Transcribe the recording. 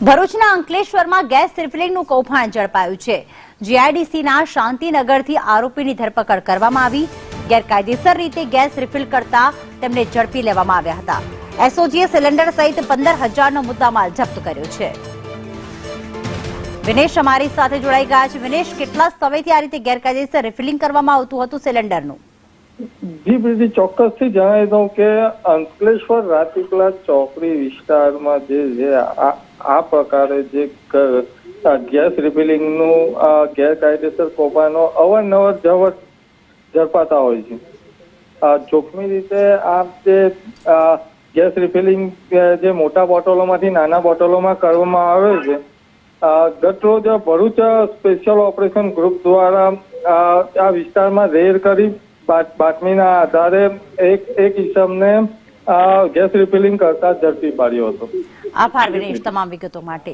ભરૂચના અંકલેશ્વરમાં ગેસ રિફિલિંગનું કૌભાંડ ઝડપાયું છે। જીઆઈડીસીના શાંતિનગરથી આરોપીની ધરપકડ કરવામાં આવી। ગેરકાયદેસર રીતે ગેસ રિફિલ કરતા તેમને ઝડપી લેવામાં આવ્યા હતા। એસઓજીએ સિલિન્ડર સહિત 15,000નો મુદ્દામાલ જપ્ત કર્યો છે। વિનેશ અમારી સાથે જોડાઈ ગયા છે। વિનેશ, કેટલા સમયથી આ રીતે ગેરકાયદેસર રિફિલિંગ કરવામાં આવતું હતું સિલિન્ડરનું? જી પ્રીતિ, ચોક્કસથી જણાવી દઉં કે અંકલેશ્વર રાજપીપળા ચોકડી વિસ્તારમાં જે આ પ્રકારે જે ગેસ રિફિલિંગનું ગેરકાયદેસર કૌભાંડો અવારનવાર ઝડપાતા હોય છે। જોખમી રીતે આ જે ગેસ રિફિલિંગ જે મોટા બોટલોમાંથી નાના બોટલોમાં કરવામાં આવે છે, ગતરોજ ભરૂચ સ્પેશિયલ ઓપરેશન ગ્રુપ દ્વારા આ વિસ્તારમાં રેડ કરી બાતમીના આધારે એક ઇસમને ગેસ રિફિલિંગ કરતા ઝડપી પાડ્યો હતો। આભાર વિનેશ તમામ વિગતો માટે।